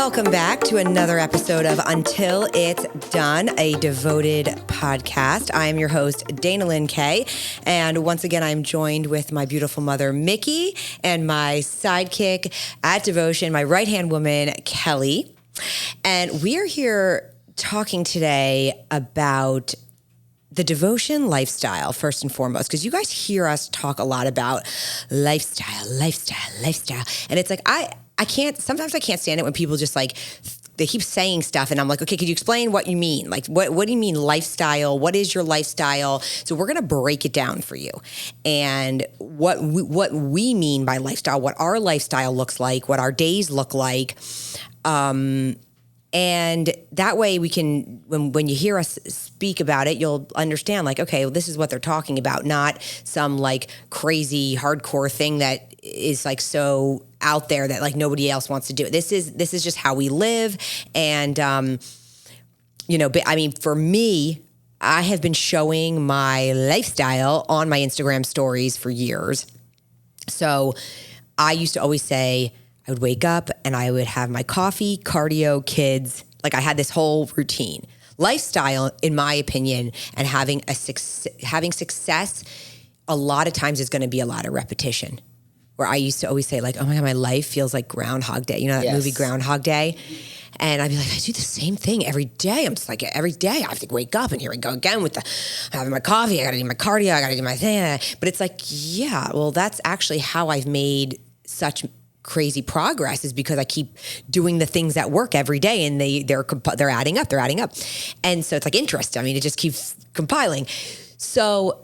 Welcome back to another episode of Until It's Done, a devoted podcast. I am your host, Dana Lynn Kay, and once again, I'm joined with my beautiful mother, Mickey, and my sidekick at Devotion, my right-hand woman, Kelly. And we are here talking today about the devotion lifestyle, first and foremost, because you guys hear us talk a lot about lifestyle. And it's like, sometimes I can't stand it when people just like, they keep saying stuff and I'm like, okay, could you explain what you mean? Like, what do you mean lifestyle? What is your lifestyle? So we're going to break it down for you. And what we mean by lifestyle, what our lifestyle looks like, what our days look like. And that way we can, when you hear us speak about it, you'll understand like, okay, well, this is what they're talking about, not some like crazy hardcore thing that is like so out there that like nobody else wants to do it. This is just how we live. And, for me, I have been showing my lifestyle on my Instagram stories for years. So I used to always say, I would wake up and I would have my coffee, cardio, kids. Like I had this whole routine. Lifestyle, in my opinion, and having success, a lot of times is going to be a lot of repetition. Where I used to always say like, oh my God, my life feels like Groundhog Day. You know that movie Groundhog Day? And I'd be like, I do the same thing every day. I'm just like, every day I have to wake up and here I go again with having my coffee. I got to do my cardio. I got to do my thing. But it's like, yeah, well, that's actually how I've made such crazy progress is because I keep doing the things that work every day and they're adding up. And so it's like interest. I mean, it just keeps compiling. So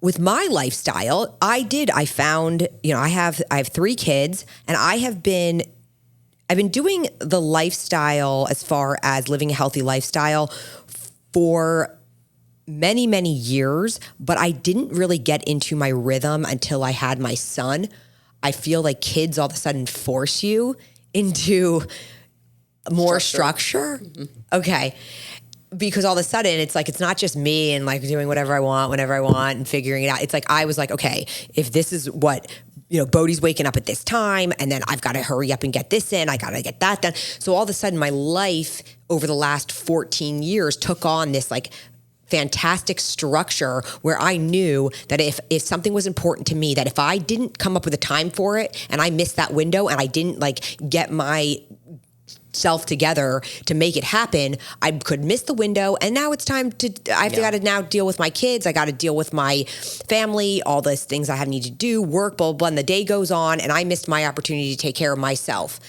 with my lifestyle, I found, I have 3 kids and I've been doing the lifestyle as far as living a healthy lifestyle for many, many years, but I didn't really get into my rhythm until I had my son. I feel like kids all of a sudden force you into more structure. Mm-hmm. Okay. Because all of a sudden it's like, it's not just me and like doing whatever I want, whenever I want and figuring it out. It's like, I was like, okay, if this is what, Bodhi's waking up at this time and then I've got to hurry up and get this in. I got to get that done. So all of a sudden my life over the last 14 years took on this like fantastic structure where I knew that if something was important to me, that if I didn't come up with a time for it and I missed that window and I didn't like get myself together to make it happen, I could miss the window. And now it's time got to now deal with my kids. I got to deal with my family, all those things I need to do, work, blah, blah, blah. And the day goes on and I missed my opportunity to take care of myself.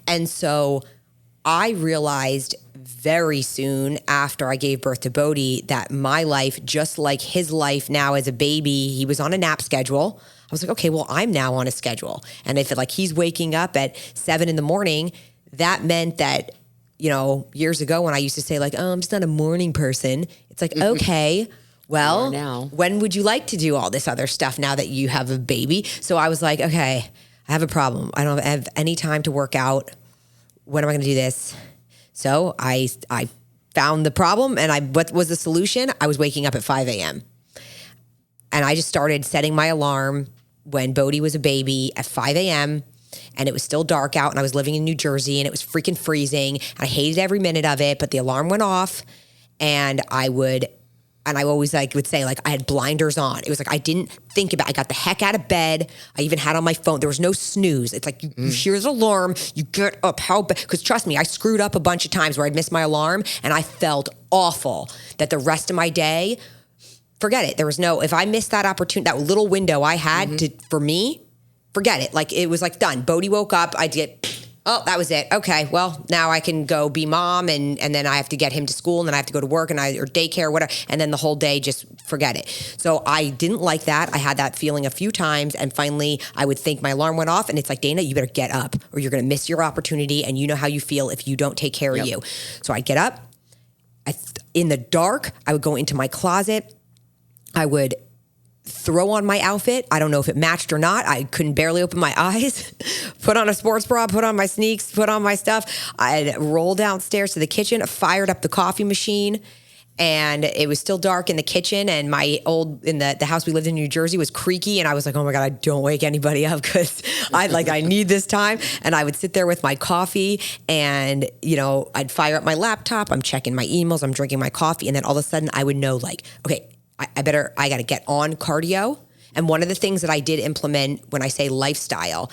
And so I realized very soon after I gave birth to Bodhi that my life, just like his life now as a baby, he was on a nap schedule. I was like, okay, well, I'm now on a schedule. And if he's waking up at 7 a.m, that meant that, years ago when I used to say like, oh, I'm just not a morning person. It's like, okay, well, when would you like to do all this other stuff now that you have a baby? So I was like, okay, I have a problem. I don't have any time to work out. When am I going to do this? So I found the problem and what was the solution? I was waking up at 5 a.m. And I just started setting my alarm when Bodhi was a baby at 5 a.m. and it was still dark out and I was living in New Jersey and it was freaking freezing. I hated every minute of it, but the alarm went off and I always would say I had blinders on. It was like I didn't think about it. I got the heck out of bed. I even had on my phone. There was no snooze. It's like you hear the alarm, you get up. How bad? Because trust me, I screwed up a bunch of times where I'd missed my alarm and I felt awful that the rest of my day, forget it. There was if I missed that opportunity, that little window I had for me, forget it. Like it was like done. Bodhi woke up. I did. Oh, that was it. Okay, well, now I can go be mom and then I have to get him to school and then I have to go to work or daycare, whatever. And then the whole day, just forget it. So I didn't like that. I had that feeling a few times and finally I would think my alarm went off and it's like, Dana, you better get up or you're going to miss your opportunity and you know how you feel if you don't take care of you. So I'd get up. In the dark, I would go into my closet. I would throw on my outfit. I don't know if it matched or not. I couldn't barely open my eyes. Put on a sports bra, put on my sneaks, put on my stuff. I'd roll downstairs to the kitchen, fired up the coffee machine, and it was still dark in the kitchen, and the house we lived in New Jersey was creaky, and I was like, oh my God, I don't wake anybody up because I need this time. And I would sit there with my coffee, and I'd fire up my laptop, I'm checking my emails, I'm drinking my coffee, and then all of a sudden I would know, like, okay, I got to get on cardio. And one of the things that I did implement when I say lifestyle,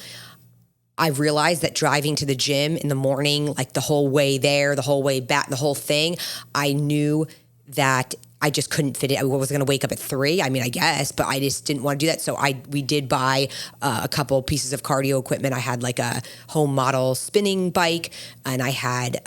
I realized that driving to the gym in the morning, like the whole way there, the whole way back, the whole thing, I knew that I just couldn't fit it. I was going to wake up at 3. I mean, I guess, but I just didn't want to do that. So we did buy a couple pieces of cardio equipment. I had like a home model spinning bike, and I had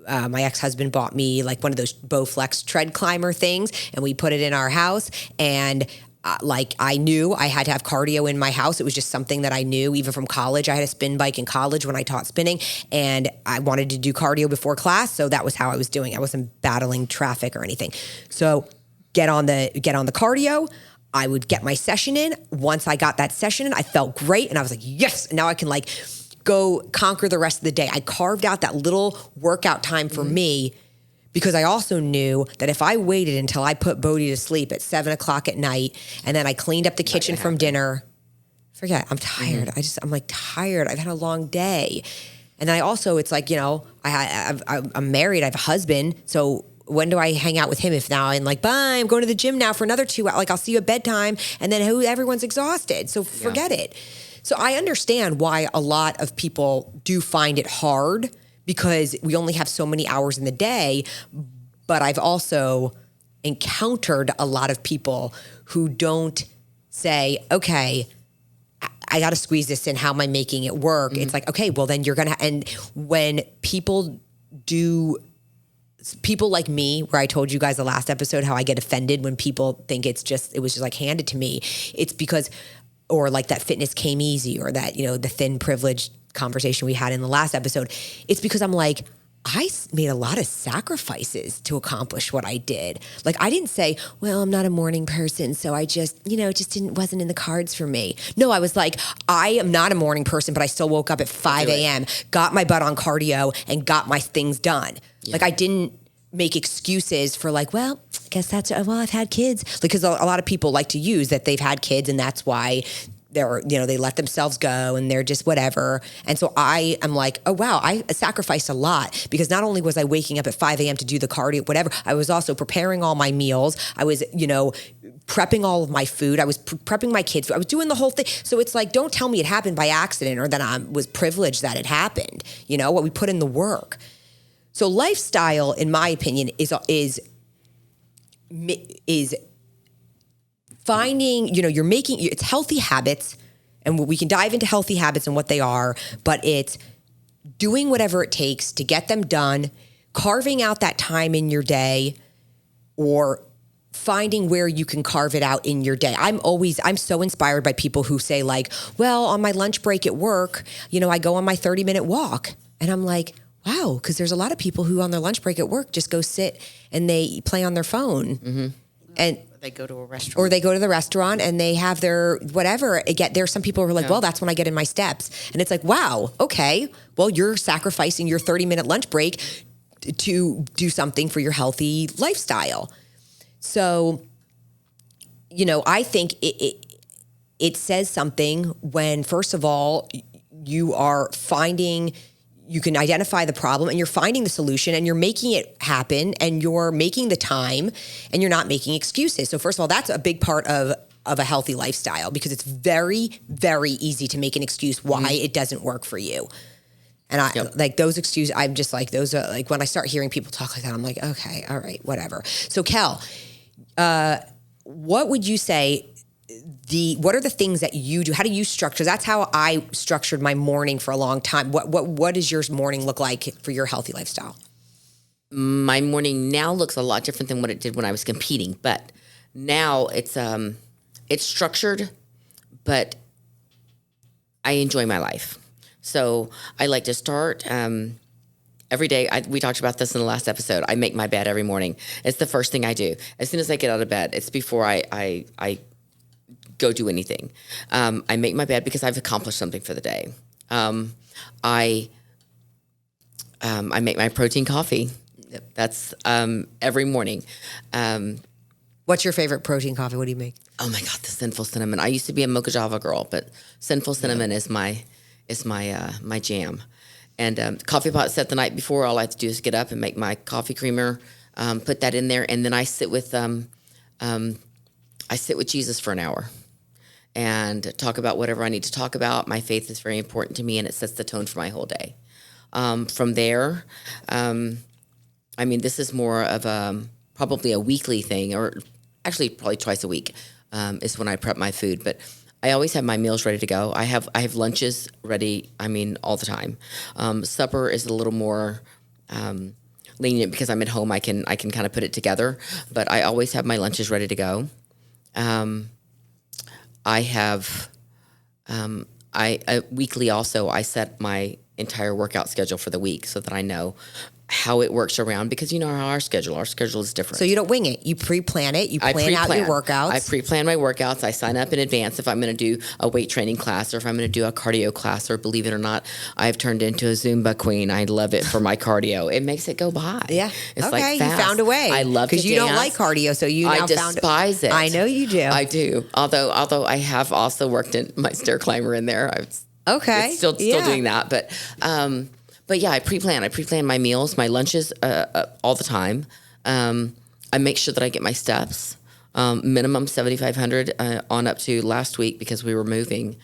my ex-husband bought me like one of those Bowflex tread climber things, and we put it in our house. And I knew I had to have cardio in my house. It was just something that I knew even from college. I had a spin bike in college when I taught spinning, and I wanted to do cardio before class. So that was how I was doing. I wasn't battling traffic or anything. So get on the cardio. I would get my session in. Once I got that session in, I felt great. And I was like, yes, now I can like go conquer the rest of the day. I carved out that little workout time for me, because I also knew that if I waited until I put Bodhi to sleep at 7:00 at night, and then I cleaned up the kitchen from dinner, forget, I'm tired. I'm like tired. I've had a long day. And then I also, it's like, I'm married, I have a husband. So when do I hang out with him if now I'm like, bye, I'm going to the gym now for another 2 hours. Like I'll see you at bedtime, and then everyone's exhausted. So forget it. So I understand why a lot of people do find it hard, because we only have so many hours in the day. But I've also encountered a lot of people who don't say, okay, I got to squeeze this in. How am I making it work? It's like, okay, well then you're going to, and when people like me, where I told you guys the last episode how I get offended when people think it was just like handed to me. It's because, or like that fitness came easy, or that, the thin privilege conversation we had in the last episode. It's because I'm like, I made a lot of sacrifices to accomplish what I did. Like I didn't say, well, I'm not a morning person, so I just, it wasn't in the cards for me. No, I was like, I am not a morning person, but I still woke up at 5 a.m., got my butt on cardio, and got my things done. Yeah. Like I didn't make excuses for like, well, I guess I've had kids. Because a lot of people like to use that they've had kids, and that's why they let themselves go, and they're just whatever. And so I am like, oh wow, I sacrificed a lot, because not only was I waking up at 5 a.m. to do the cardio, whatever, I was also preparing all my meals. I was, prepping all of my food. I was prepping my kids' food. I was doing the whole thing. So it's like, don't tell me it happened by accident, or that I was privileged that it happened. What we put in the work. So lifestyle, in my opinion, is finding, you're making, it's healthy habits, and we can dive into healthy habits and what they are, but it's doing whatever it takes to get them done, carving out that time in your day, or finding where you can carve it out in your day. I'm so inspired by people who say like, well, on my lunch break at work, I go on my 30-minute walk. And I'm like, wow, because there's a lot of people who on their lunch break at work just go sit and they play on their phone. Mm-hmm. And they go to a restaurant. Or they go to the restaurant and they have their whatever. There's some people who are like, well, that's when I get in my steps. And it's like, wow, okay. Well, you're sacrificing your 30-minute lunch break to do something for your healthy lifestyle. So, I think it says something when, first of all, you can identify the problem, and you're finding the solution, and you're making it happen, and you're making the time, and you're not making excuses. So first of all, that's a big part of a healthy lifestyle, because it's very, very easy to make an excuse why it doesn't work for you. And like those excuses, I'm just like, those are like, when I start hearing people talk like that, I'm like, okay, all right, whatever. So Kel, what would you say, what are the things that you do? How do you structure? That's how I structured my morning for a long time. What does your morning look like for your healthy lifestyle? My morning now looks a lot different than what it did when I was competing, but now it's structured, but I enjoy my life. So I like to start every day. We talked about this in the last episode. I make my bed every morning. It's the first thing I do. As soon as I get out of bed, it's before I go do anything. I make my bed because I've accomplished something for the day. I make my protein coffee. That's every morning. What's your favorite protein coffee? What do you make? Oh my God, the Sinful Cinnamon. I used to be a Mocha Java girl, but Sinful Cinnamon is my jam. And coffee pot set the night before. All I have to do is get up and make my coffee creamer, put that in there, and then I sit with Jesus for an hour and talk about whatever I need to talk about. My faith is very important to me, and it sets the tone for my whole day. From there, this is more of probably a weekly thing, or actually probably twice a week is when I prep my food. But I always have my meals ready to go. I have lunches ready, all the time. Supper is a little more lenient because I'm at home. I can kind of put it together, but I always have my lunches ready to go. Weekly also, I set my entire workout schedule for the week so that I know how it works around, because you know how our schedule is different. So you don't wing it. You pre-plan it. You plan out your workouts. I pre-plan my workouts. I sign up in advance if I'm going to do a weight training class or if I'm going to do a cardio class, or believe it or not, I've turned into a Zumba queen. I love it for my cardio. It makes it go by. Yeah. It's okay. like fast. You found a way. I love to dance. Because you don't like cardio, so you now despise it. I know you do. I do. Although I have also worked in my stair climber in there. It's still doing that. But yeah, I pre-plan my meals, my lunches all the time. I make sure that I get my steps, minimum 7,500 on up to last week, because we were moving.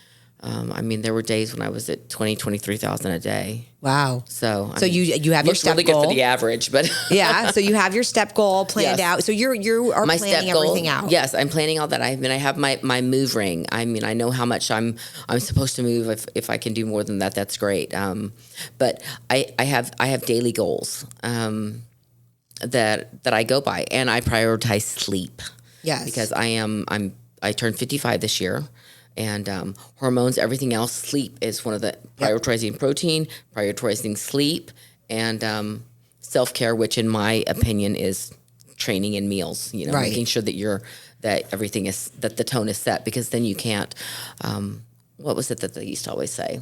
There were days when I was at 23,000 a day. Wow. So you have your step really goal. Good for the average, but yeah. So you have your step goal planned out. So you are my planning step goal, everything out. Yes, I'm planning all that. I have my move ring. I know how much I'm supposed to move. If I can do more than that, that's great. But I have daily goals that I go by, and I prioritize sleep. Yes. Because I turned 55 this year. And hormones, everything else, sleep is one of the prioritizing protein, prioritizing sleep, and self-care, which in my opinion is training and meals, making sure that everything is, that the tone is set, because then you can't, what was it that they used to always say?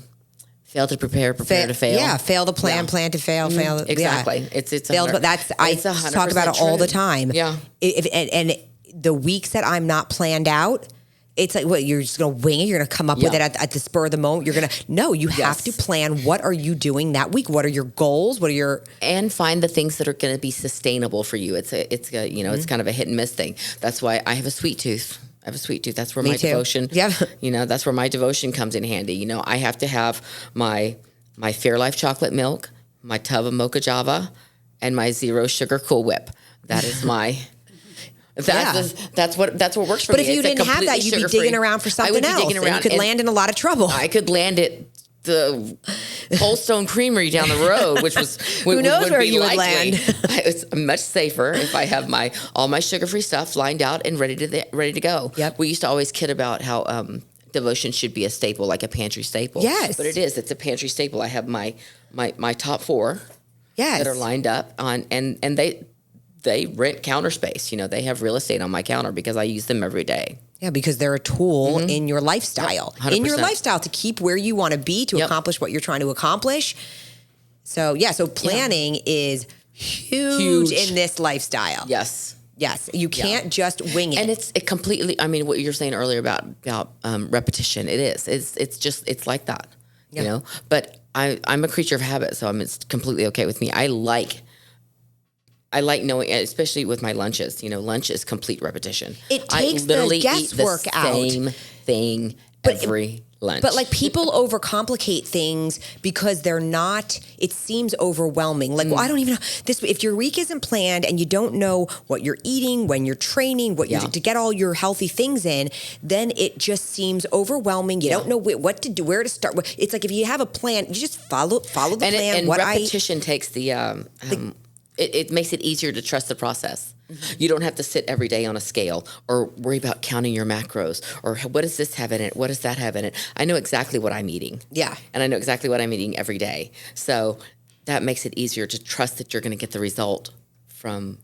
Fail to prepare to fail. Yeah, fail to plan, plan to fail, fail. Exactly. Yeah. It's I talk about it all the time. Yeah. And the weeks that I'm not planned out, it's like, what, you're just going to wing it? You're going to come up with it at the spur of the moment? You have to plan. What are you doing that week? What are your goals? And find the things that are going to be sustainable for you. It's it's kind of a hit and miss thing. That's why I have a sweet tooth. That's where devotion, that's where my devotion comes in handy. I have to have my Fairlife chocolate milk, my tub of Mocha Java, and my zero sugar Cool Whip. That is my... That's what works for me. But if you didn't have that, you'd be digging around for something else. And you could land in a lot of trouble. I could land at the Cold Stone Creamery down the road, which was who knows where you would land. It's much safer if I have all my sugar-free stuff lined out and ready to go. Yep. We used to always kid about how devotion should be a staple, like a pantry staple. Yes, but it is. It's a pantry staple. I have my top 4 that are lined up on, and they rent counter space. They have real estate on my counter because I use them every day. Yeah, because they're a tool in your lifestyle. Yep, in your lifestyle to keep where you want to be, to accomplish what you're trying to accomplish. So, planning is huge in this lifestyle. Yes. Yes, you can't just wing it. And it completely, what you were saying earlier about repetition, it is. It's like that, But I'm a creature of habit, so it's completely okay with me. I like knowing, especially with my lunches. Lunch is complete repetition. It takes the guesswork out. Same thing every lunch. But people overcomplicate things because they're not. It seems overwhelming. I don't even know this. If your week isn't planned and you don't know what you're eating, when you're training, to get all your healthy things in, then it just seems overwhelming. You don't know what to do, where to start. It's like if you have a plan, you just follow the plan. And repetition takes it makes it easier to trust the process. Mm-hmm. You don't have to sit every day on a scale or worry about counting your macros or what does this have in it? What does that have in it? I know exactly what I'm eating. Yeah. And I know exactly what I'm eating every day. So that makes it easier to trust that you're going to get the result from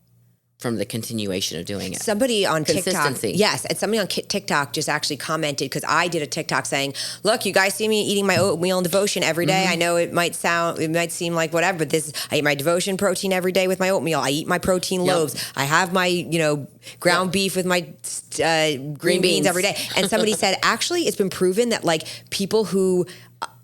from the continuation of doing it. Somebody on TikTok, Consistency. yes, and somebody on TikTok just actually commented, because I did a TikTok saying, "Look, you guys see me eating my oatmeal and devotion every day. I know it might seem like whatever, but I eat my devotion protein every day with my oatmeal. I eat my protein loaves. I have my ground beef with my green beans every day." And somebody said, actually, it's been proven that like people who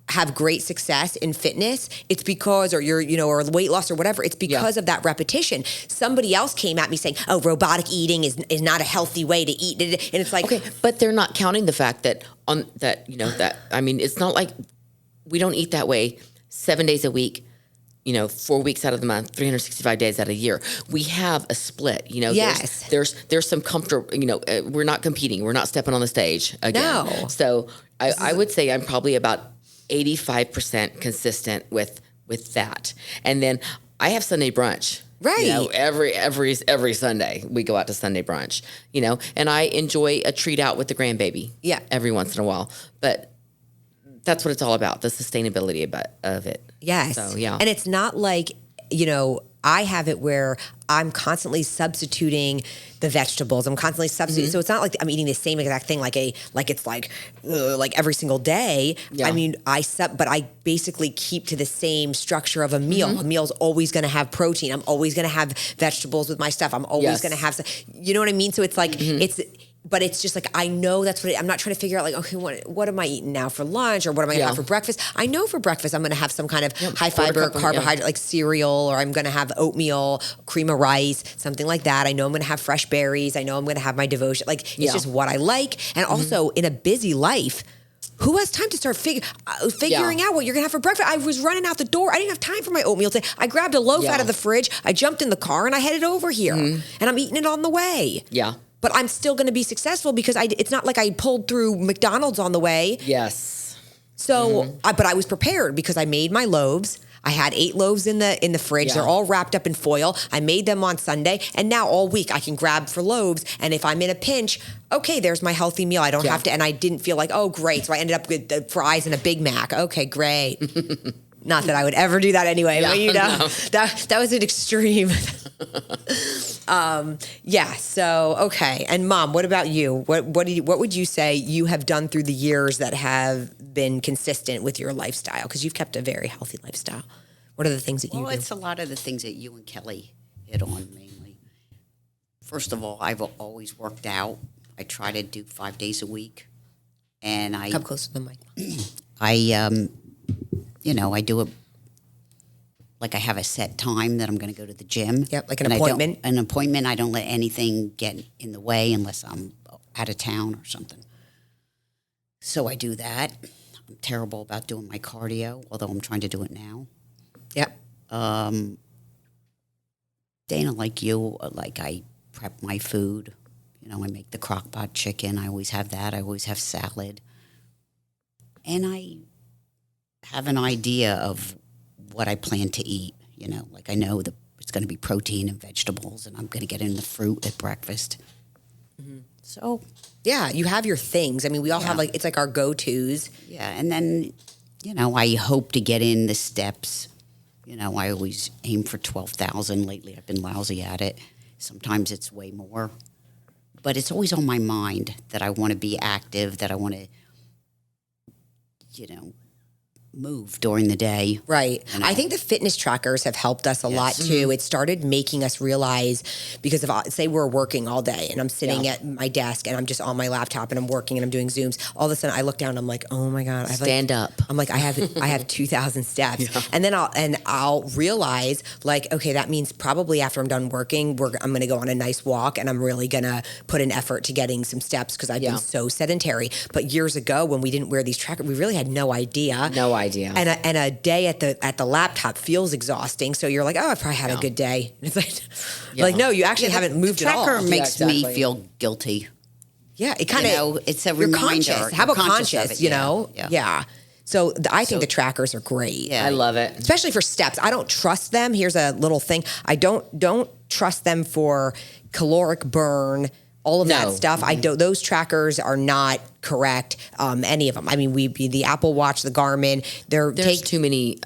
have great success in fitness, it's because, or or weight loss or whatever, it's because of that repetition. Somebody else came at me saying, "Oh, robotic eating is not a healthy way to eat," and it's like, okay, but they're not counting the fact that it's not like we don't eat that way 7 days a week. 4 weeks out of the month, 365 days out of a year. We have a split. Yes. There's some comfort. We're not competing. We're not stepping on the stage again. No. So I would say I'm probably about 85% consistent with that. And then I have Sunday brunch. Right. Every Sunday we go out to Sunday brunch. And I enjoy a treat out with the grandbaby. Yeah. Every once in a while, but that's what it's all about, the sustainability of it. Yes. So, yeah. And it's not like, I have it where I'm constantly substituting the vegetables. I'm constantly substituting. So it's not like I'm eating the same exact thing like every single day. Yeah. I mean, but I basically keep to the same structure of a meal. A meal's always going to have protein. I'm always going to have vegetables with my stuff. I'm always going to have, you know what I mean? So it's like, but it's just like, I know that's what I'm not trying to figure out like, okay, what am I eating now for lunch, or what am I going to have for breakfast? I know for breakfast, I'm going to have some kind of high fiber carbohydrate, like cereal, or I'm going to have oatmeal, cream of rice, something like that. I know I'm going to have fresh berries. I know I'm going to have my devotion. Like, it's just what I like. And also in a busy life, who has time to start figuring out what you're going to have for breakfast? I was running out the door. I didn't have time for my oatmeal today. I grabbed a loaf out of the fridge. I jumped in the car and I headed over here, and I'm eating it on the way. Yeah. But I'm still going to be successful because it's not like I pulled through McDonald's on the way. Yes. So, but I was prepared because I made my loaves. I had 8 loaves in the fridge. Yeah. They're all wrapped up in foil. I made them on Sunday, and now all week I can grab for loaves. And if I'm in a pinch, okay, there's my healthy meal. I don't have to. And I didn't feel like, oh, great. So I ended up with the fries and a Big Mac. Okay, great. Not that I would ever do that anyway, but that was an extreme. So, okay. And Mom, what about you? What would you say you have done through the years that have been consistent with your lifestyle? Because you've kept a very healthy lifestyle. What are the things that you do? Well, it's a lot of the things that you and Kelly hit on mainly. First of all, I've always worked out. I try to do 5 days a week. And Come close to the mic. I do it like I have a set time that I'm going to go to the gym. Yep, like an appointment. An appointment. I don't let anything get in the way unless I'm out of town or something. So I do that. I'm terrible about doing my cardio, although I'm trying to do it now. Yep. Dana, like you, I prep my food. I make the crock pot chicken. I always have that. I always have salad. And I have an idea of what I plan to eat. I know that it's going to be protein and vegetables, and I'm going to get in the fruit at breakfast. So, yeah, you have your things. I mean, we all have it's like our go-tos. Yeah, and then, I hope to get in the steps. I always aim for 12,000. Lately, I've been lousy at it. Sometimes it's way more. But it's always on my mind that I want to be active, that I want to, move during the day. Right. I think the fitness trackers have helped us a lot too. It started making us realize, because of, say we're working all day and I'm sitting at my desk and I'm just on my laptop and I'm working and I'm doing Zooms. All of a sudden I look down and I'm like, oh my God. Stand up. I'm like, I have 2,000 steps. And then I'll realize like, okay, that means probably after I'm done working, I'm going to go on a nice walk and I'm really going to put an effort to getting some steps because I've been so sedentary. But years ago when we didn't wear these trackers, we really had no idea. And a day at the laptop feels exhausting. So you're like, oh, I probably had a good day. And it's like, no, you actually haven't moved at all. The tracker makes me feel guilty. Yeah, it kind of, it's a reminder. Conscious. How about conscious, Yeah. So I think the trackers are great. Yeah, I love it. Especially for steps. I don't trust them. Here's a little thing. I don't trust them for caloric burn all of that No. stuff. I don't. Those trackers are not correct. Any of them. I mean, the Apple Watch, the Garmin. There's too many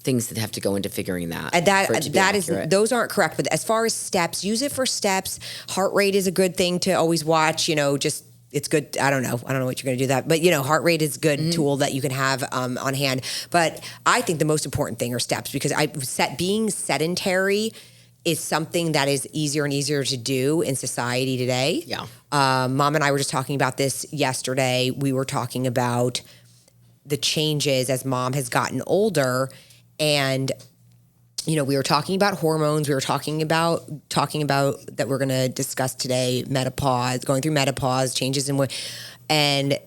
things that have to go into figuring that. And for it to be that is accurate. those aren't correct. But as far as steps, use it for steps. Heart rate is a good thing to always watch. Just it's good. I don't know what you're going to do that, but heart rate is a good tool that you can have on hand. But I think the most important thing are steps, because being sedentary is something that is easier and easier to do in society today. Yeah. Mom and I were just talking about this yesterday. We were talking about the changes as Mom has gotten older, and we were talking about hormones. We were talking about that we're going to discuss today menopause, going through menopause, changes in what, and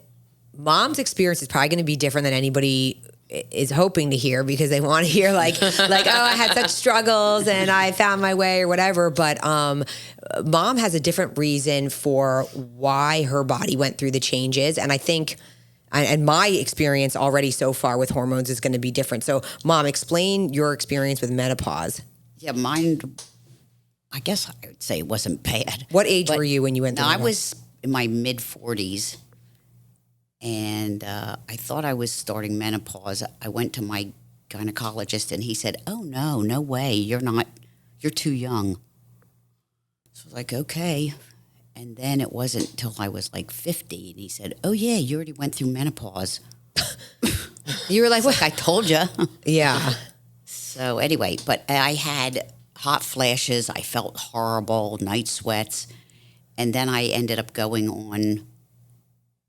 Mom's experience is probably going to be different than anybody is hoping to hear, because they want to hear like oh, I had such struggles and I found my way or whatever. But Mom has a different reason for why her body went through the changes, and I think. And my experience already so far with hormones is going to be different. So, Mom, explain your experience with menopause. Yeah, mine, I guess I would say it wasn't bad. What age were you when you went through I menopause? was in my mid-40s, and I thought I was starting menopause. I went to my gynecologist, and he said, "Oh, no way. You're too young." So I was like, okay. And then it wasn't until I was like 50, and he said, "Oh yeah, you already went through menopause." You were like, what? I told you. Yeah. So anyway, but I had hot flashes. I felt horrible, night sweats, and then I ended up going on.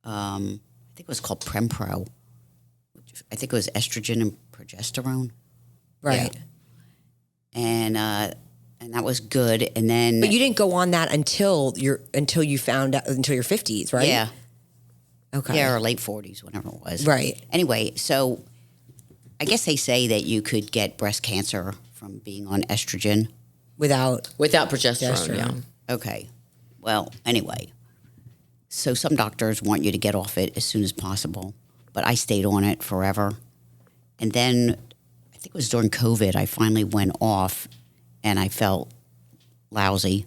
I think it was called Prempro. I think it was estrogen and progesterone. Right. Yeah. And that was good. And then, But you didn't go on that until your 50s, right? yeah, Okay. yeah, or late 40s, whatever it was. Right. Anyway, so I guess they say that you could get breast cancer from being on estrogen. Without progesterone. Yeah. Okay. Well, anyway, so some doctors want you to get off it as soon as possible, but I stayed on it forever. And then I think it was during COVID, I finally went off, and I felt lousy,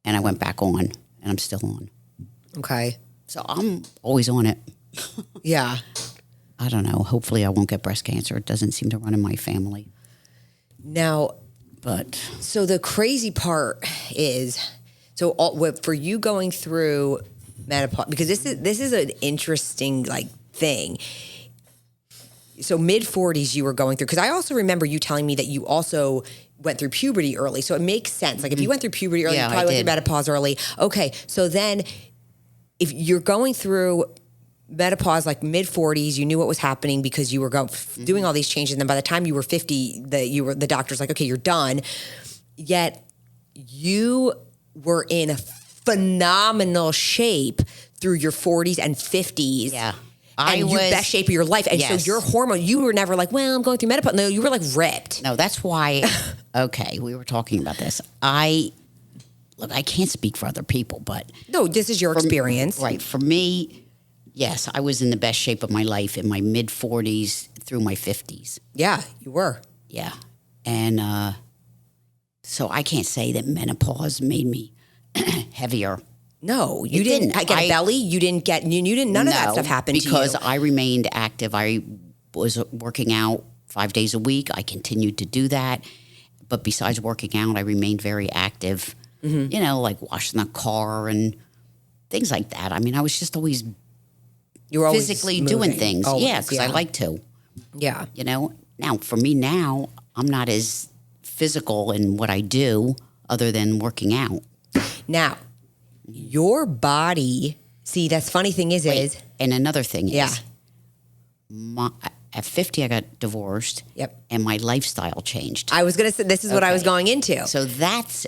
and I went back on, and I'm still on. Okay. So I'm always on it. Yeah. I don't know. Hopefully I won't get breast cancer. It doesn't seem to run in my family. Now, But so the crazy part is, for you going through menopause, because this is an interesting thing. So mid-40s you were going through, because I also remember you telling me that you also went through puberty early. So it makes sense. Like if you went through puberty early, Yeah, you probably I went through menopause early. Okay, so then if you're going through menopause like mid-40s, you knew what was happening because you were doing all these changes. And then by the time you were 50, the doctor's like, okay, you're done. Yet you were in phenomenal shape through your 40s and 50s. yeah, And your best shape of your life. And Yes. so your hormone, you were never like, well, I'm going through menopause. No, you were ripped. No, that's why. Okay, we were talking about this. Look, I can't speak for other people, but No, this is your experience. right for me, yes, I was in the best shape of my life in my mid 40s through my 50s. Yeah, you were. Yeah, and so I can't say that menopause made me heavier. No, you It didn't didn't. get a I- belly. You didn't get, none of that stuff happened to you. because I remained active. I was working out 5 days a week. I continued to do that. But besides working out, I remained very active, like washing the car and things like that. I mean, I was just always You were always physically moving. doing things. Always, Yeah, because I like to, Yeah. Now, for me now, I'm not as physical in what I do other than working out. Now, your body, see, that's funny thing is, And another thing yeah. is, at 50, I got divorced. Yep. And my lifestyle changed. I was going to say, this is what I was Okay. going into. So that's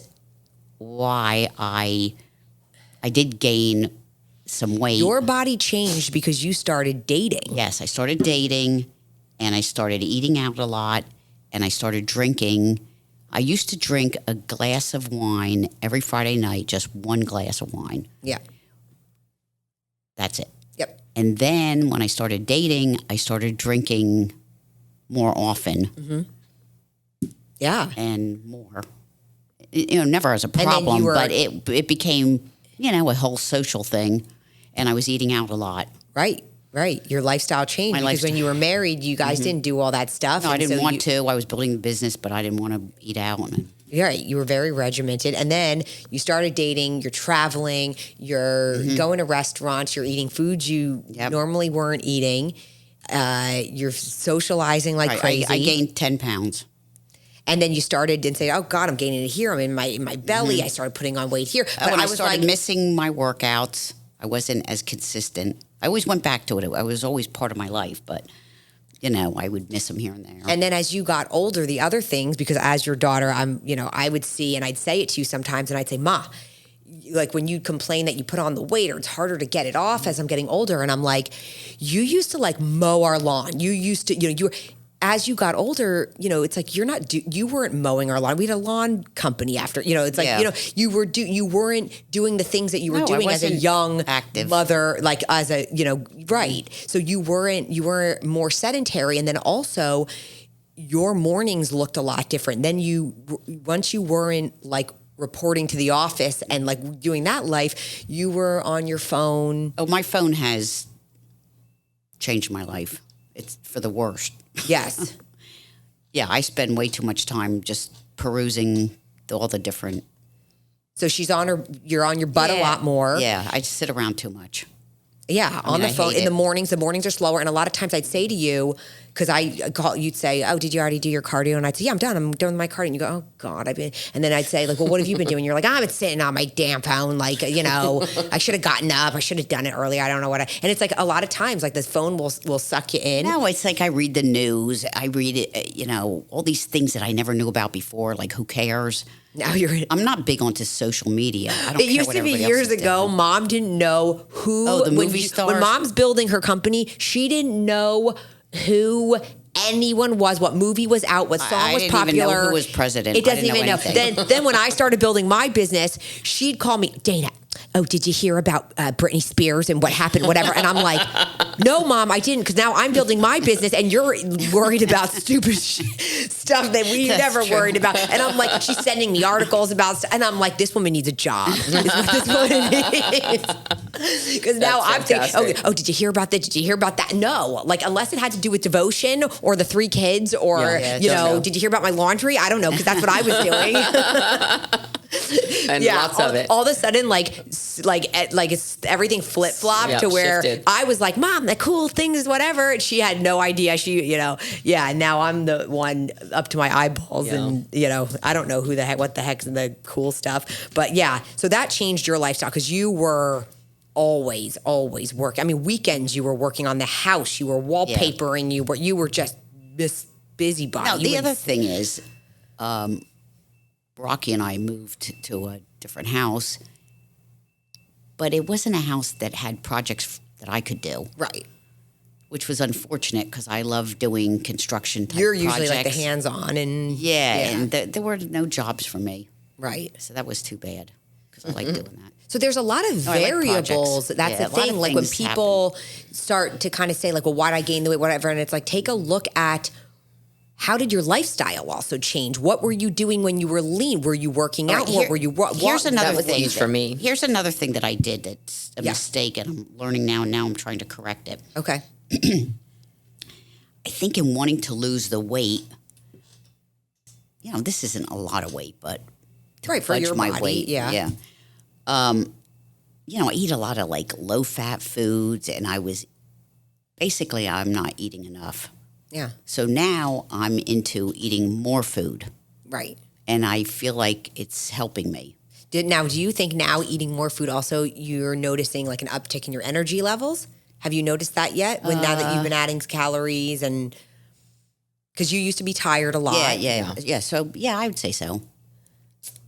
why I did gain some weight. Your body changed because you started dating. Yes, I started dating, and I started eating out a lot, and I started drinking. I used to drink a glass of wine every Friday night, just one glass of wine. Yeah. That's it. Yep. And then when I started dating, I started drinking more often Yeah. and more. Never as a then you problem, were- but it became a whole social thing, and I was eating out a lot. Right. Your lifestyle changed My because lifestyle. when you were married, you guys didn't do all that stuff. No, I and didn't so want to. I was building a business, but I didn't want to eat out. Right. You were very regimented. And then you started dating, you're traveling, you're going to restaurants, you're eating foods you normally weren't eating. You're socializing like crazy. I gained 10 pounds. And then you started and say, "Oh God, I'm gaining it here. I'm in my belly." I started putting on weight here. But When I was started missing my workouts, I wasn't as consistent. I always went back to it. It was always part of my life, but I would miss them here and there. And then as you got older, the other things, because as your daughter, I would see, and I'd say it to you sometimes, and I'd say, "Ma, like when you complain that you put on the weight or it's harder to get it off as I'm getting older," and I'm like, "You used to like mow our lawn. You used to, you were." As you got older, it's like you weren't mowing our lawn. We had a lawn company after, it's like, you weren't doing the things that you were doing as a young active mother, like as a, right. So you were more sedentary. And then also your mornings looked a lot different. Then once you weren't like reporting to the office and like doing that life, you were on your phone. Oh, my phone has changed my life. It's for the worst. Yes. Yeah, I spend way too much time just perusing all the different. So you're on your butt a lot more. Yeah, I just sit around too much. Yeah, on the phone in the mornings. The mornings are slower, and a lot of times I'd say to you, because you'd say, "Oh, did you already do your cardio?" And I'd say, "Yeah, I'm done. I'm done with my cardio." And you go, "Oh God, I've been." And then I'd say, "Like, well, what have you been doing?" You're like, "I've been sitting on my damn phone. Like, I should have gotten up. I should have done it earlier. I don't know what." And it's like a lot of times, like this phone will suck you in. No, it's like I read the news. I read it. All these things that I never knew about before. Like, who cares? Now I'm not big onto social media. I don't It used to be years ago. Doing. Mom didn't know who the movie stars. When Mom's building her company, she didn't know who anyone was, what movie was out, what song was popular. I didn't even know who was president. It doesn't I didn't even know. know. Then when I started building my business, she'd call me, "Dana, oh, did you hear about Britney Spears and what happened, whatever?" And I'm like, "No, Mom, I didn't," because now I'm building my business and you're worried about stupid stuff that we never worried about. And I'm like, she's sending me articles about stuff. And I'm like, this woman needs a job. Is what this woman needs. Because now I'm thinking, oh, did you hear about this? Did you hear about that? No. Like, unless it had to do with devotion or the 3 kids or, did you hear about my laundry? I don't know, because that's what I was doing. And lots of it. All of a sudden, it's everything flip flopped to where shifted. I was like, "Mom, the cool things, whatever." And she had no idea. And now I'm the one up to my eyeballs, and I don't know what the heck's the cool stuff. But yeah, so that changed your lifestyle because you were always working. I mean, weekends you were working on the house, you were wallpapering, you were just this busybody. No, the other thing is, Rocky and I moved to a different house, but it wasn't a house that had projects that I could do. Right. Which was unfortunate because I love doing construction type You're projects. usually like the hands-on and... and there were no jobs for me. Right. So that was too bad because I like doing that. So there's a lot of variables. That's the thing. Like when people start to kind of say like, well, why'd I gain the weight, whatever. And it's like, take a look at how did your lifestyle also change? What were you doing when you were lean? Were you working out more? Were you Here's another that was thing huge for me. Here's another thing that I did that's a mistake, and I'm learning now, and now I'm trying to correct it. Okay. I think in wanting to lose the weight, this isn't a lot of weight, but to for your my body, weight, yeah. I eat a lot of like low fat foods, and I'm not eating enough. Yeah. So now I'm into eating more food. Right. And I feel like it's helping me. Do you think now eating more food also you're noticing like an uptick in your energy levels? Have you noticed that yet? Now that you've been adding calories and because you used to be tired a lot. Yeah. So I would say so.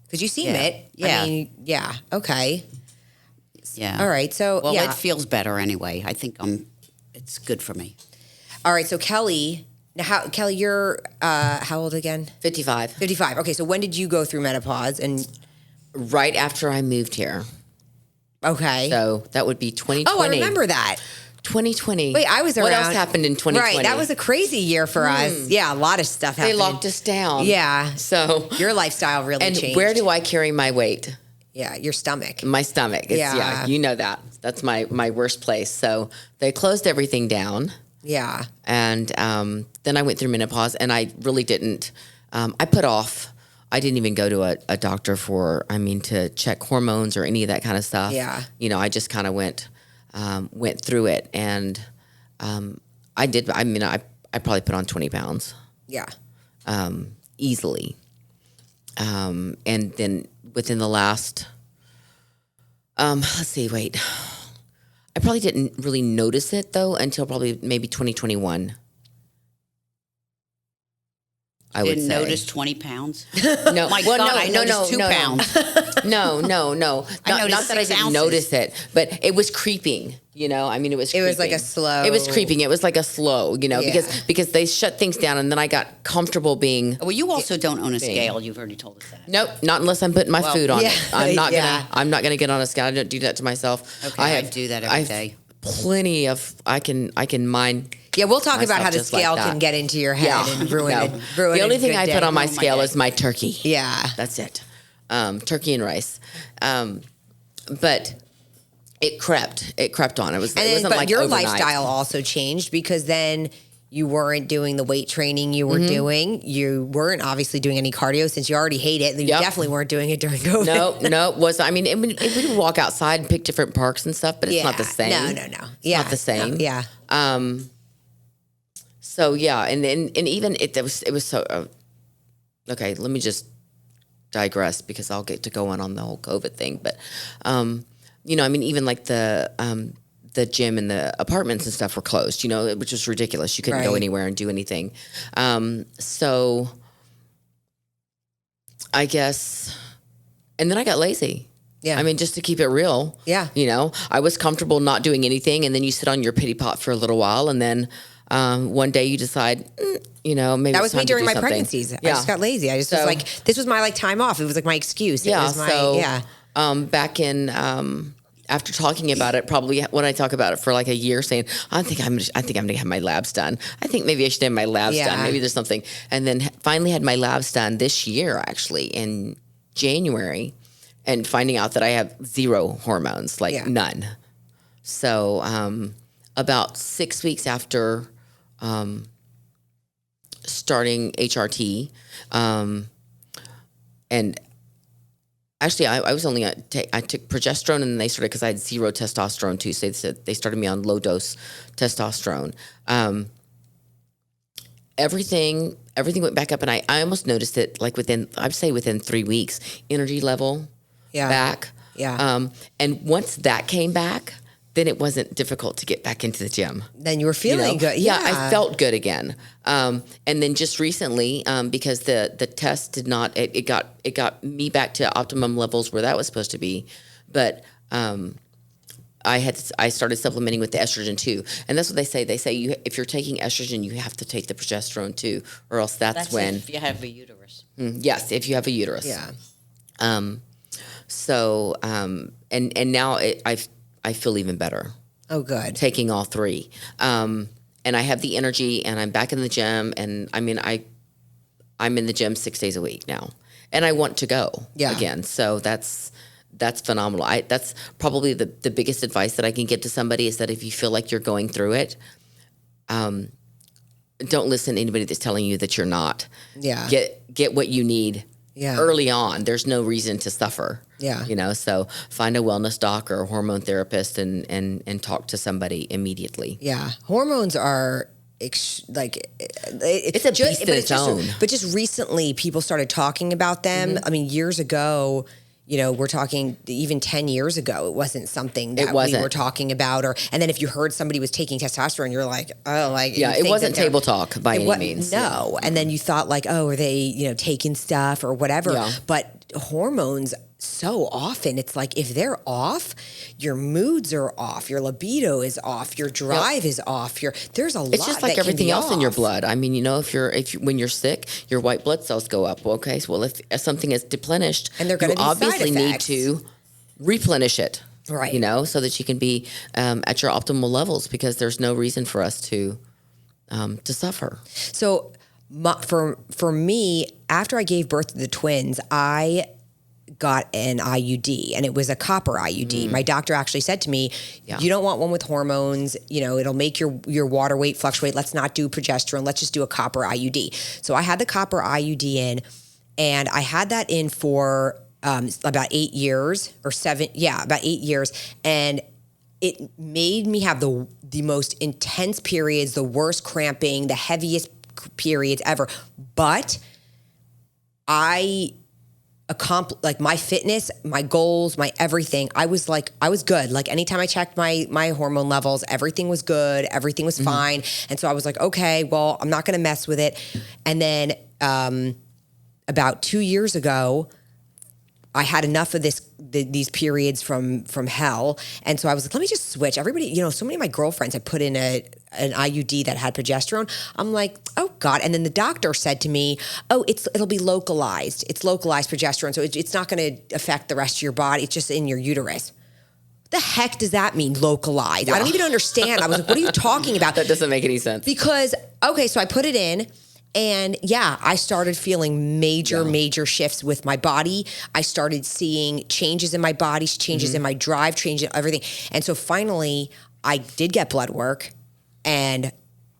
Because you seem it. Yeah. I mean, yeah. Okay. Yeah. All right. So it feels better anyway. I think it's good for me. All right. So Kelly, Kelly, you're how old again? 55. 55. Okay. So when did you go through menopause? And right after I moved here. Okay. So that would be 2020. Oh, I remember that. 2020. Wait, I was around. What else happened in 2020? Right. That was a crazy year for us. Yeah. A lot of stuff happened. They locked us down. Yeah. So your lifestyle really changed. Where do I carry my weight? Yeah, your stomach. My stomach. It's, Yeah. you know that. That's my worst place. So they closed everything down. Yeah. And then I went through menopause, and I really didn't. I put off. I didn't even go to a doctor to check hormones or any of that kind of stuff. Yeah. I just kind of went through it, and I did. I probably put on 20 pounds Yeah. easily. And then within the last, let's see, wait. I probably didn't really notice it though until probably maybe 2021. I would Didn't say. notice 20 pounds. No, My well, God, no, I no, noticed no, 2 no, pounds. no, no, no. Not noticed that I 6 didn't ounces. notice it, but it was creeping. It was. It was like creeping. a slow- It was creeping. It was like a slow. Yeah. Because they shut things down, and then I got comfortable being. Well, you also don't own a scale. You've already told us that. Nope, not unless I'm putting my food on yeah. it. I'm not Yeah. gonna get on a scale. I don't do that to myself. Okay, I do that every day. Plenty of I can mine. Yeah, we'll talk about myself how the just like scale that. can get into your head Yeah. and ruin No. it. Ruin The only a thing good I day. put on my Ruin my scale day. is my turkey. Yeah. That's it. Turkey and rice. But it crept on. It And then, wasn't but like your overnight. lifestyle also changed because then you weren't doing the weight training you were doing. You weren't obviously doing any cardio since you already hate it. You Yep. definitely weren't doing it during COVID. No. We would walk outside and pick different parks and stuff, but it's not the same. No. Yeah. not the same. No, yeah. So yeah, and even it was so. Okay, let me just digress because I'll get to go on the whole COVID thing. But even like the gym and the apartments and stuff were closed. Which was ridiculous. You couldn't go Right. anywhere and do anything. So I guess, and then I got lazy. Yeah. Just to keep it real. Yeah. I was comfortable not doing anything, and then you sit on your pity pot for a little while, and then one day you decide, maybe That it's was me time to during do my something. pregnancies. I Yeah. just got lazy. I just was So- like, this was my time off. It was like my excuse. It Yeah. was my, So yeah. back in after talking about it, probably when I talk about it for like a year, saying I think I'm gonna have my labs done. I think maybe I should have my labs Yeah. done. Maybe there's something, and then finally had my labs done this year, actually in January, and finding out that I have 0 hormones, like Yeah. none. So about 6 weeks after starting HRT, and actually I was only I took progesterone, and then they started because I had 0 testosterone too. So they started me on low dose testosterone. Everything went back up, and I almost noticed it like within 3 weeks, energy level Yeah. back. Yeah. And once that came back, then it wasn't difficult to get back into the gym. Then you were feeling good. Yeah, I felt good again. And then just recently, because the test did not, it got me back to optimum levels where that was supposed to be, but I started supplementing with the estrogen too, and that's what they say. They say if you're taking estrogen, you have to take the progesterone too, or else that's when. if you have a uterus. Yes, if you have a uterus. Yeah. So and now I feel even better Oh, good. taking all 3. And I have the energy, and I'm back in the gym, and I'm in the gym 6 days a week now, and I want to go again. So that's phenomenal. That's probably the biggest advice that I can give to somebody is that if you feel like you're going through it, don't listen to anybody that's telling you that you're not. Yeah. Get what you need. Yeah. Early on, there's no reason to suffer. Yeah. So find a wellness doc or a hormone therapist and talk to somebody immediately. Yeah. Hormones are it's a beast in its own. But just recently, people started talking about them. I mean, years ago, we're talking even 10 years ago, it wasn't something that we were talking about. And then if you heard somebody was taking testosterone, you're like, oh, like, Yeah, it wasn't table talk by any means. No. And then you thought like, oh, are they, taking stuff or whatever? Yeah. But hormones, so often it's like if they're off, your moods are off, your libido is off, your drive is off. There's a lot. It's just like that can everything be else in your off. blood. I mean, when you're sick, your white blood cells go up. Okay, so well, if something is deplenished, And they're gonna you be side obviously need effects. to replenish it. Right. So that you can be at your optimal levels, because there's no reason for us to suffer. So for me, after I gave birth to the twins, I got an IUD, and it was a copper IUD. My doctor actually said to me, you don't want one with hormones, it'll make your water weight fluctuate. Let's not do progesterone. Let's just do a copper IUD. So I had the copper IUD in, and I had that in for about 8 years or 7. Yeah, about 8 years. And it made me have the most intense periods, the worst cramping, the heaviest periods ever. But I accomplished my fitness, my goals, my everything. I was good. Like anytime I checked my hormone levels, everything was good. Everything was fine. And so I was like, okay, well, I'm not going to mess with it. And then about 2 years ago, I had enough of these periods from hell. And so I was like, let me just switch. Everybody, so many of my girlfriends had put in an IUD that had progesterone. I'm like, oh God. And then the doctor said to me, oh, it'll be localized. It's localized progesterone. So it's not going to affect the rest of your body. It's just in your uterus. The heck does that mean, localized? I don't even understand. I was like, what are you talking about? That doesn't make any sense. Because, okay, so I put it in. And I started feeling major shifts with my body. I started seeing changes in my body, changes in my drive, changes in everything. And so finally, I did get blood work. And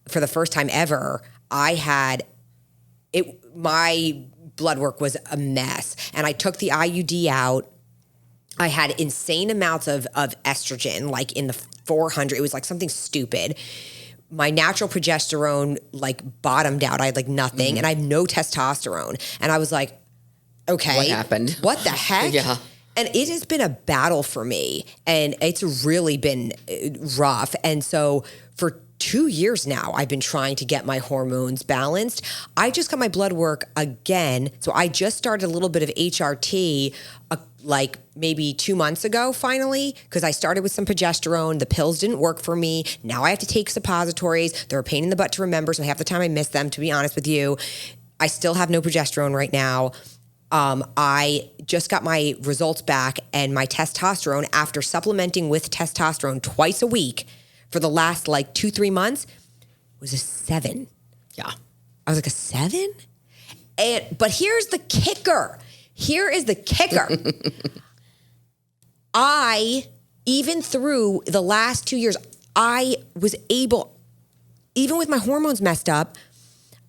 for the first time ever, my blood work was a mess. And I took the IUD out. I had insane amounts of estrogen, like in the 400. It was like something stupid. My natural progesterone bottomed out. I had nothing, and I had no testosterone. And I was like, okay, what happened? What the heck? Yeah. And it has been a battle for me, and it's really been rough. And so for 2 years now, I've been trying to get my hormones balanced. I just got my blood work again. So I just started a little bit of HRT maybe 2 months ago, finally, because I started with some progesterone. The pills didn't work for me. Now I have to take suppositories. They're a pain in the butt to remember. So half the time I miss them, to be honest with you. I still have no progesterone right now. I just got my results back, and my testosterone, after supplementing with testosterone twice a week for the last 2-3 months, was a 7. Yeah. I was like, a 7? But here's the kicker. Here is the kicker. Even through the last 2 years, I was able, even with my hormones messed up,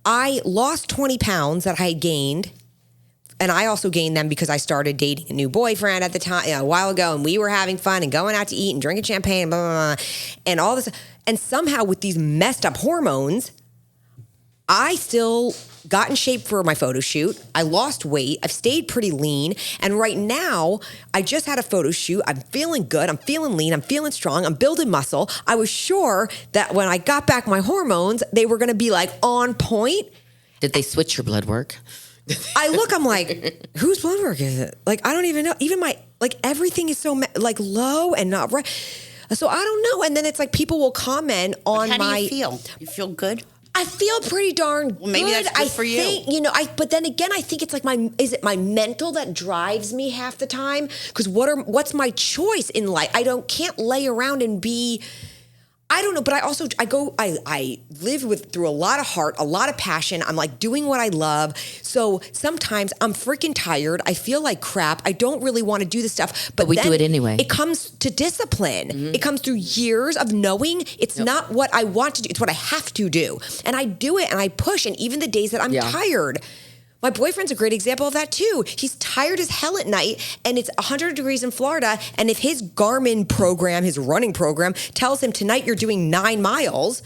I lost 20 pounds that I had gained. And I also gained them because I started dating a new boyfriend at the time, a while ago, and we were having fun and going out to eat and drinking champagne, blah, blah, blah, and all this. And somehow with these messed up hormones, I still got in shape for my photo shoot. I lost weight. I've stayed pretty lean. And right now, I just had a photo shoot. I'm feeling good. I'm feeling lean. I'm feeling strong. I'm building muscle. I was sure that when I got back my hormones, they were going to be on point. Did they switch your blood work? I'm like, whose blood work is it? I don't even know. Even my, everything is so low and not right. So I don't know. And then it's people will comment on How do you feel? You feel good? I feel pretty darn good. Well, maybe that's good for you. But then again, I think it's is it my mental that drives me half the time? Because what's my choice in life? Can't lay around and be, I don't know, but I live through a lot of heart, a lot of passion. I'm doing what I love. So sometimes I'm freaking tired. I feel like crap. I don't really want to do this stuff. But we do it anyway. It comes to discipline. Mm-hmm. It comes through years of knowing it's not what I want to do. It's what I have to do. And I do it and I push. And even the days that I'm tired, my boyfriend's a great example of that too. He's tired as hell at night, and it's 100 degrees in Florida. And if his Garmin program, his running program, tells him tonight you're doing 9 miles,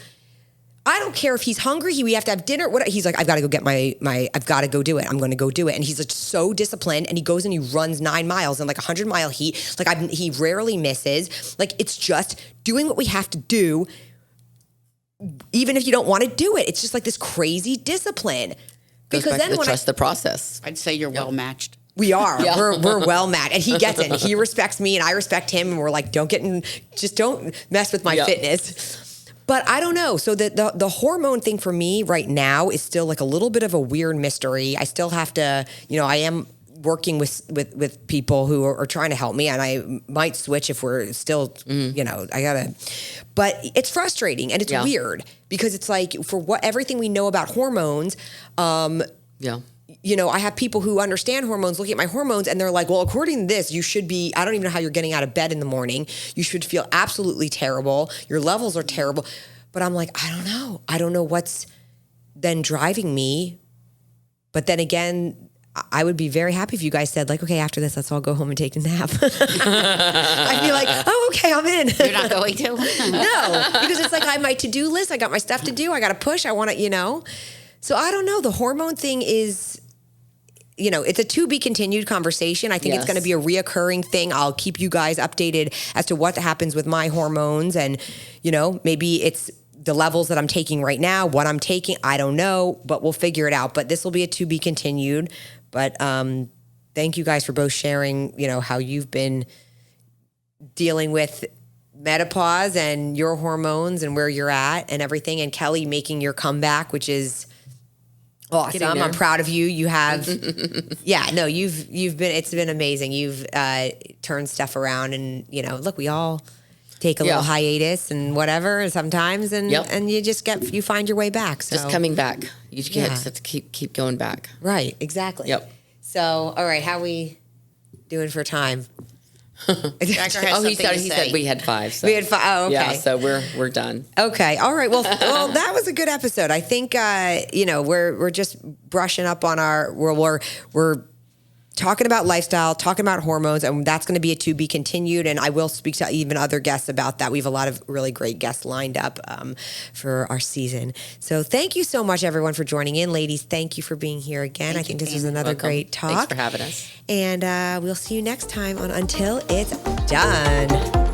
I don't care if he's hungry. We have to have dinner. He's like, I've got to go get I've got to go do it. I'm going to go do it. And he's so disciplined, and he goes and he runs 9 miles in 100-mile heat. He rarely misses. It's just doing what we have to do, even if you don't want to do it. It's just this crazy discipline. Because then trust the process. I'd say you're well matched. We are. Yeah. We're well matched. And he gets it. He respects me and I respect him. And we're just don't mess with my fitness. But I don't know. So the hormone thing for me right now is still a little bit of a weird mystery. I still have to, I am working with people who are trying to help me, and I might switch if we're still, but it's frustrating and it's weird because it's for everything we know about hormones, I have people who understand hormones looking at my hormones and they're like, well, according to this, you should be, I don't even know how you're getting out of bed in the morning. You should feel absolutely terrible. Your levels are terrible. But I'm like, I don't know. I don't know what's then driving me. But then again, I would be very happy if you guys said like, okay, after this, let's all go home and take a nap. I'd be like, oh, okay, I'm in. You're not going to? No, because it's like I have my to-do list. I got my stuff to do. I got to push. I want to, So I don't know. The hormone thing is, it's a to be continued conversation. I think it's going to be a reoccurring thing. I'll keep you guys updated as to what happens with my hormones. And, maybe it's the levels that I'm taking right now, what I'm taking. I don't know, but we'll figure it out. But this will be a to be continued. But thank you guys for both sharing, how you've been dealing with menopause and your hormones and where you're at and everything. And Kelly making your comeback, which is awesome. I'm proud of you. You have, you've been, it's been amazing. You've turned stuff around and, look, we all take a little hiatus and whatever sometimes. And, and you just you find your way back. So just coming back. You just have to keep going back. Right. Exactly. Yep. So, all right. How we doing for time? He said we had 5. So. We had 5. Oh, okay. Yeah, so we're done. Okay. All right. Well, that was a good episode. I think we're just brushing up on we're talking about lifestyle, talking about hormones, and that's going to be a to be continued. And I will speak to even other guests about that. We have a lot of really great guests lined up for our season. So thank you so much, everyone, for joining in. Ladies, thank you for being here again. I think this was another great talk. Thanks for having us. And we'll see you next time on Until It's Done.